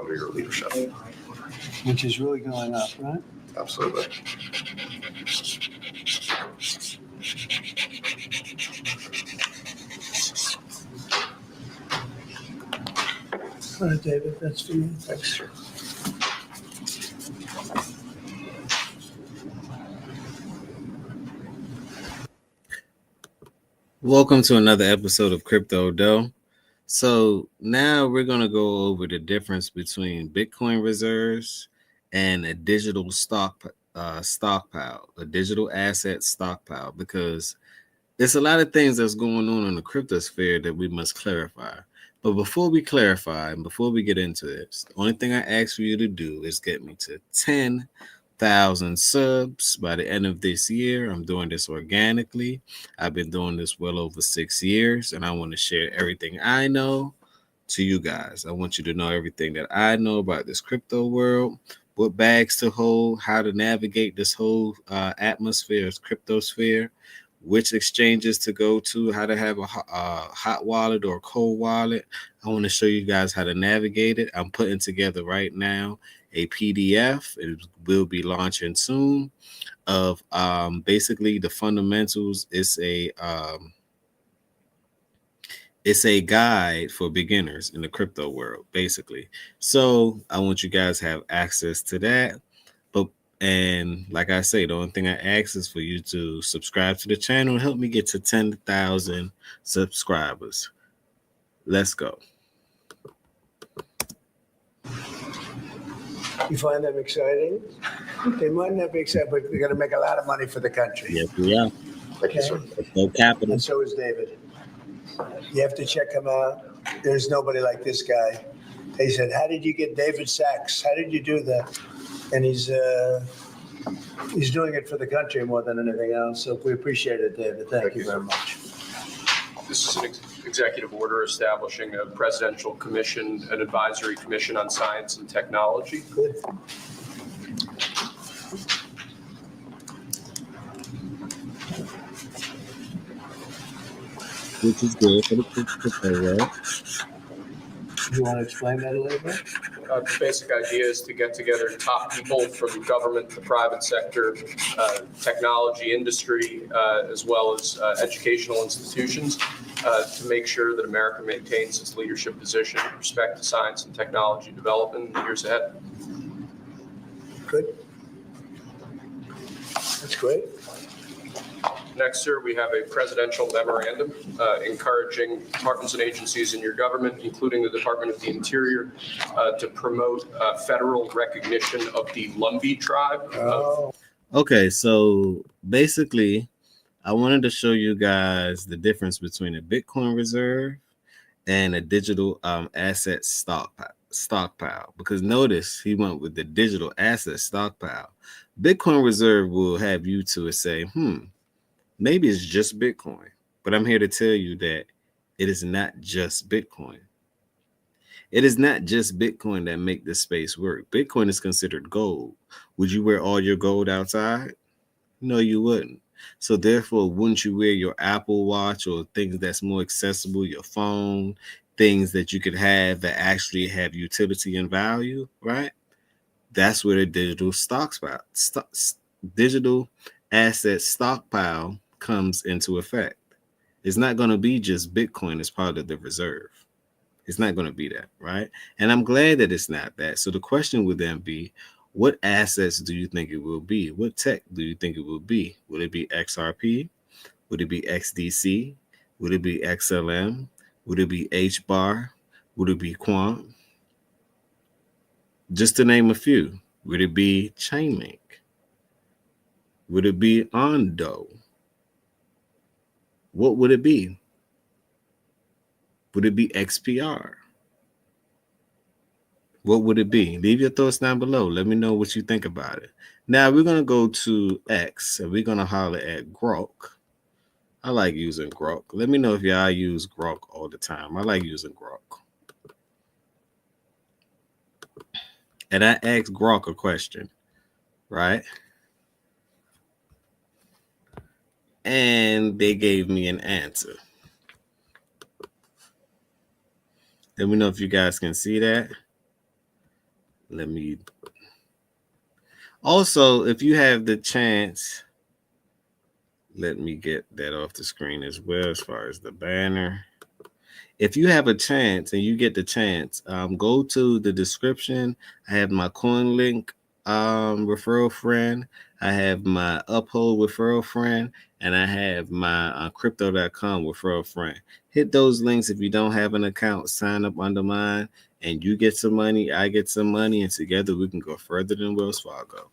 under your leadership. Which is really going up, right? Absolutely. All right, David, that's for me. Thanks. Welcome to another episode of Crypto Dough. So now we're going to go over the difference between Bitcoin reserves and a digital stockpile, a digital asset stockpile, because there's a lot of things that's going on in the crypto sphere that we must clarify. But before we clarify and before we get into this, the only thing I ask for you to do is get me to 10,000 subs by the end of this year. I'm doing this organically. I've been doing this well over 6 years, and I want to share everything I know to you guys. I want you to know everything that I know about this crypto world, what bags to hold, how to navigate this whole atmosphere, crypto sphere, which exchanges to go to, how to have a hot wallet or a cold wallet. I want to show you guys how to navigate it. I'm putting together right now a PDF. It will be launching soon of basically the fundamentals. It's a guide for beginners in the crypto world, basically. So I want you guys to have access to that. And like I say, the only thing I ask is for you to subscribe to the channel and help me get to 10,000 subscribers. Let's go. You find them exciting? They might not be exciting, but we're going to make a lot of money for the country. Yes, we are. Thank you, sir. No capital. And so is David. You have to check him out. There's nobody like this guy. They said, how did you get David Sachs? How did you do that? And he's doing it for the country more than anything else. So we appreciate it, David. Thank you very much. This is an executive order establishing a presidential commission, an advisory commission on science and technology. Good. Which is good for the crypto world. You want to explain that a little bit? The basic idea is to get together top people from government, the private sector, technology industry, as well as educational institutions to make sure that America maintains its leadership position with respect to science and technology development in the years ahead. Good. That's great. Next, sir, we have a presidential memorandum encouraging departments and agencies in your government, including the Department of the Interior, to promote federal recognition of the Lumbee tribe. Okay, so basically, I wanted to show you guys the difference between a Bitcoin reserve and a digital asset stockpile. Because notice he went with the digital asset stockpile. Bitcoin reserve will have you to say, maybe it's just Bitcoin, but I'm here to tell you that it is not just Bitcoin. It is not just Bitcoin that make this space work. Bitcoin is considered gold. Would you wear all your gold outside? No, you wouldn't. So therefore, wouldn't you wear your Apple Watch or things that's more accessible, your phone, things that you could have that actually have utility and value, right? That's where the digital asset stockpile comes into effect. It's not going to be just Bitcoin as part of the reserve. It's not going to be that, right? And I'm glad that it's not that. So the question would then be, what assets do you think it will be? What tech do you think it will be? Would it be XRP? Would it be XDC? Would it be XLM? Would it be HBAR? Would it be Quant? Just to name a few. Would it be Chainlink? Would it be Ondo? What would it be? Would it be XPR? What would it be? Leave your thoughts down below. Let me know what you think about it. Now we're going to go to X and we're going to holler at Grok. I like using Grok. Let me know if y'all use Grok all the time. I like using Grok. And I asked Grok a question, right? And they gave me an answer. Let me know if you guys can see that. Let me also, if you have the chance, let me get that off the screen as well as far as the banner. If you have a chance and you get the chance, go to the description. I have my coin link referral friend. I have my Uphold referral friend, and I have my crypto.com referral friend. Hit those links if you don't have an account. Sign up under mine, and you get some money. I get some money, and together we can go further than Wells Fargo.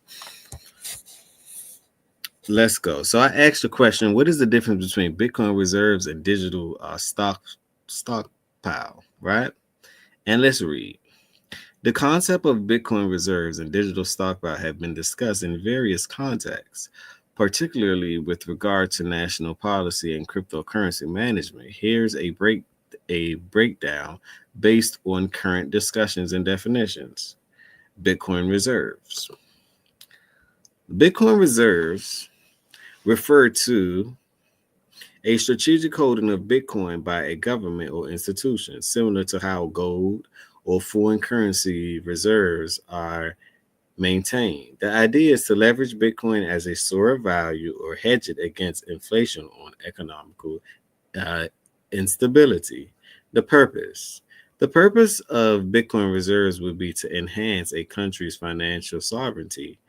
Let's go. So I asked the question: what is the difference between Bitcoin reserves and digital stockpile? Right? And let's read. The concept of Bitcoin reserves and digital stockpile have been discussed in various contexts, particularly with regard to national policy and cryptocurrency management. Here's a breakdown based on current discussions and definitions. Bitcoin reserves. Bitcoin reserves refer to a strategic holding of Bitcoin by a government or institution, similar to how gold or foreign currency reserves are maintained. The idea is to leverage Bitcoin as a store of value or hedge it against inflation on economical uh, instability. The purpose. The purpose of Bitcoin reserves would be to enhance a country's financial sovereignty,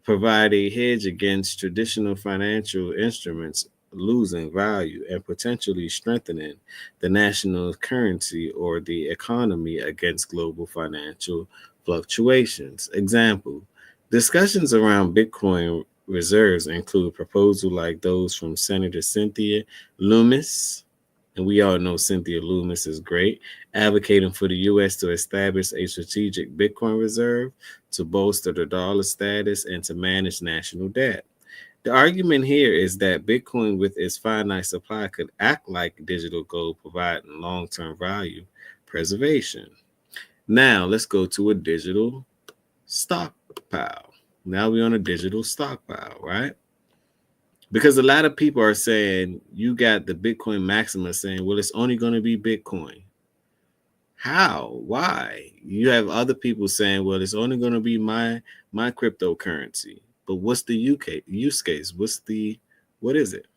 provide a hedge against traditional financial instruments losing value, and potentially strengthening the national currency or the economy against global financial fluctuations. Example, discussions around Bitcoin reserves include proposals like those from Senator Cynthia Lummis, and we all know Cynthia Lummis is great, advocating for the U.S. to establish a strategic Bitcoin reserve to bolster the dollar status and to manage national debt. The argument here is that Bitcoin, with its finite supply, could act like digital gold, providing long term value preservation. Now, let's go to a digital stockpile. Now we're on a digital stockpile, right? Because a lot of people are saying, you got the Bitcoin Maxima saying, well, it's only going to be Bitcoin. How? Why? You have other people saying, well, it's only going to be my cryptocurrency. But what's the use case? What is it?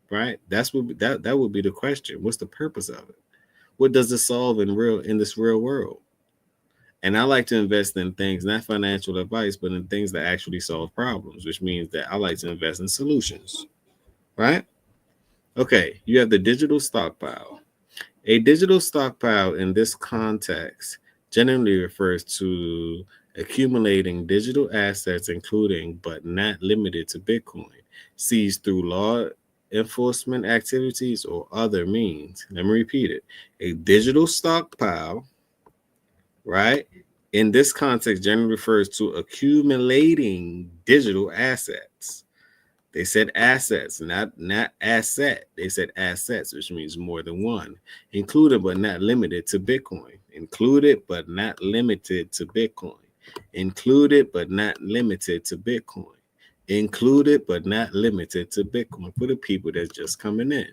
Right? That would be the question. What's the purpose of it? What does it solve in this real world? And I like to invest in things, not financial advice, but in things that actually solve problems, which means that I like to invest in solutions. Right? Okay, you have the digital stockpile. A digital stockpile in this context generally refers to accumulating digital assets, including but not limited to Bitcoin, seized through law enforcement activities or other means. Let me repeat it. A digital stockpile, right, in this context generally refers to accumulating digital assets. They said assets, not asset. They said assets, which means more than one. Included but not limited to Bitcoin. Included but not limited to Bitcoin. Included but not limited to Bitcoin. Included but not limited to Bitcoin for the people that's just coming in.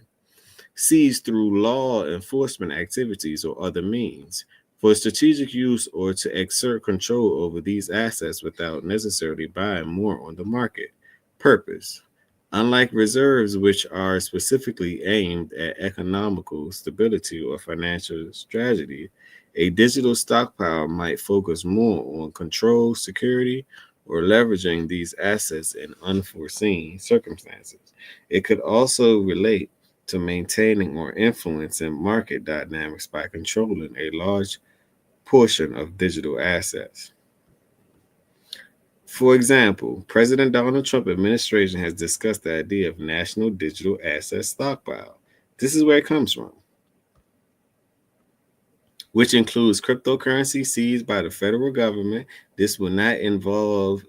Seized through law enforcement activities or other means for strategic use or to exert control over these assets without necessarily buying more on the market. Purpose. Unlike reserves, which are specifically aimed at economical stability or financial strategy, a digital stockpile might focus more on control, security, or leveraging these assets in unforeseen circumstances. It could also relate to maintaining or influencing market dynamics by controlling a large portion of digital assets. For example, President Donald Trump administration has discussed the idea of national digital asset stockpile. This is where it comes from, which includes cryptocurrency seized by the federal government. This will not involve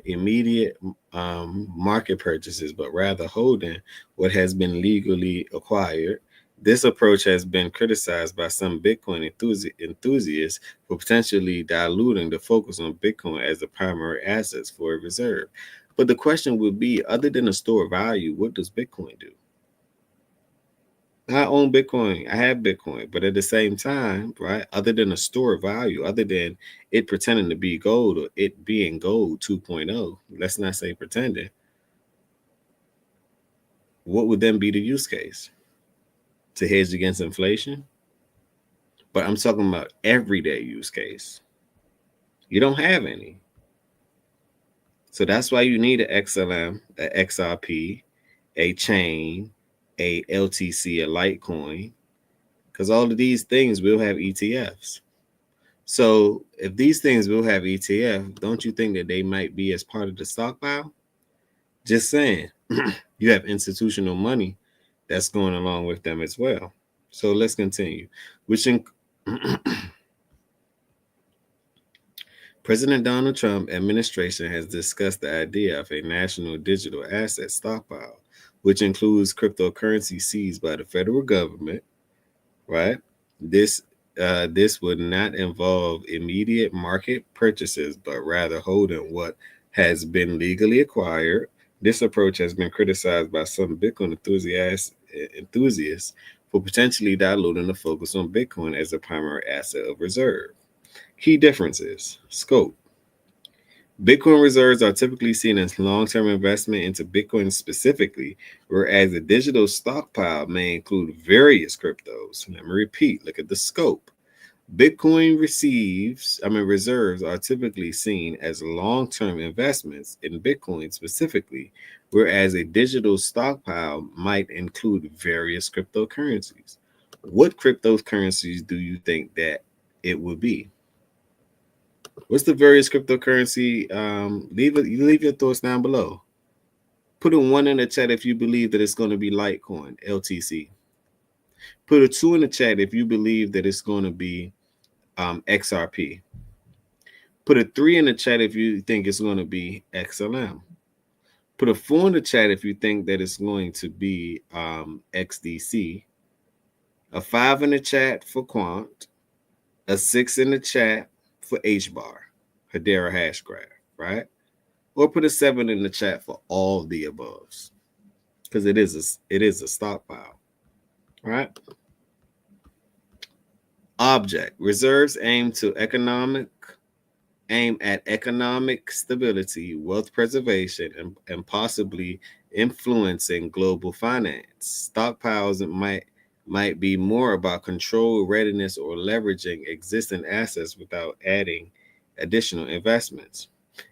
immediate market purchases, but rather holding what has been legally acquired. This approach has been criticized by some Bitcoin enthusiasts for potentially diluting the focus on Bitcoin as the primary assets for a reserve. But the question would be, other than a store of value, what does Bitcoin do? I own Bitcoin. I have Bitcoin, but at the same time, right? Other than a store of value, other than it pretending to be gold or it being gold 2.0, let's not say pretending. What would then be the use case? To hedge against inflation? But I'm talking about everyday use case. You don't have any. So that's why you need an XLM, a XRP, a chain, a LTC, a Litecoin, because all of these things will have ETFs. So if these things will have ETF, don't you think that they might be as part of the stockpile? Just saying, you have institutional money that's going along with them as well. So let's continue. Which President Donald Trump administration has discussed the idea of a national digital asset stockpile, which includes cryptocurrency seized by the federal government, right? This this would not involve immediate market purchases, but rather holding what has been legally acquired. This approach has been criticized by some Bitcoin enthusiasts for potentially diluting the focus on Bitcoin as a primary asset of reserve. Key differences: scope. Bitcoin reserves are typically seen as long-term investment into Bitcoin specifically, whereas a digital stockpile may include various cryptos. Let me repeat, look at the scope. Reserves are typically seen as long-term investments in Bitcoin specifically, whereas a digital stockpile might include various cryptocurrencies. What cryptocurrencies do you think that it would be? What's the various cryptocurrency? Leave your thoughts down below. Put a 1 in the chat if you believe that it's going to be Litecoin, LTC. Put a 2 in the chat if you believe that it's going to be XRP. Put a 3 in the chat if you think it's going to be XLM. Put a 4 in the chat if you think that it's going to be XDC. A 5 in the chat for Quant. A 6 in the chat for HBAR, Hedera Hashgraph, right? Or put a 7 in the chat for all of the aboves, because it is a stockpile, right? Object reserves aim at economic stability, wealth preservation, and possibly influencing global finance. Stockpiles might be more about control, readiness, or leveraging existing assets without adding additional investments.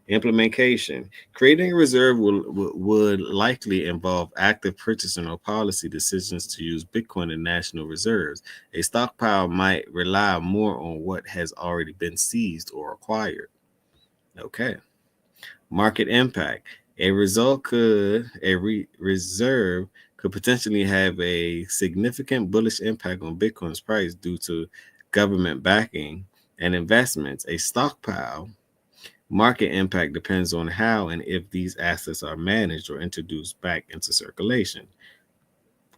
Implementation. Creating a reserve would likely involve active purchasing or policy decisions to use Bitcoin in national reserves. A stockpile might rely more on what has already been seized or acquired. Okay. Market impact. Reserve could potentially have a significant bullish impact on Bitcoin's price due to government backing and investments. A stockpile market impact depends on how and if these assets are managed or introduced back into circulation.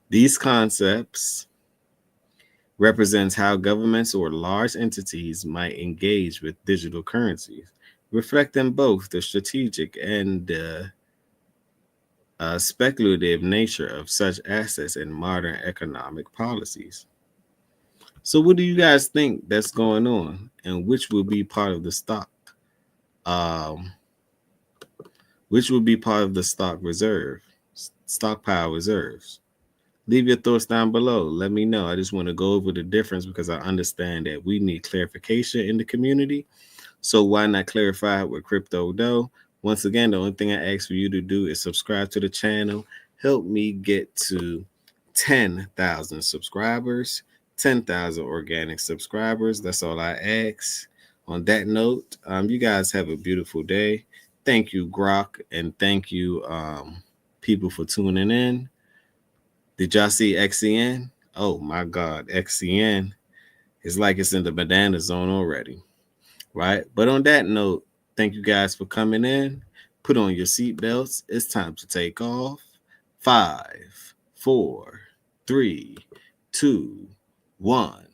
These concepts represents how governments or large entities might engage with digital currencies, reflecting both the strategic and speculative nature of such assets in modern economic policies. So what do you guys think that's going on, and which will be part of the stock? Which will be part of the stockpile reserves? Leave your thoughts down below. Let me know. I just want to go over the difference because I understand that we need clarification in the community. So why not clarify it with Crypto Dough? Once again, the only thing I ask for you to do is subscribe to the channel. Help me get to 10,000 subscribers, 10,000 organic subscribers. That's all I ask. On that note, you guys have a beautiful day. Thank you, Grok, and thank you, people, for tuning in. Did y'all see XCN? Oh my God, XCN is like it's in the banana zone already, right? But on that note, thank you guys for coming in. Put on your seatbelts. It's time to take off. 5, 4, 3, 2, 1.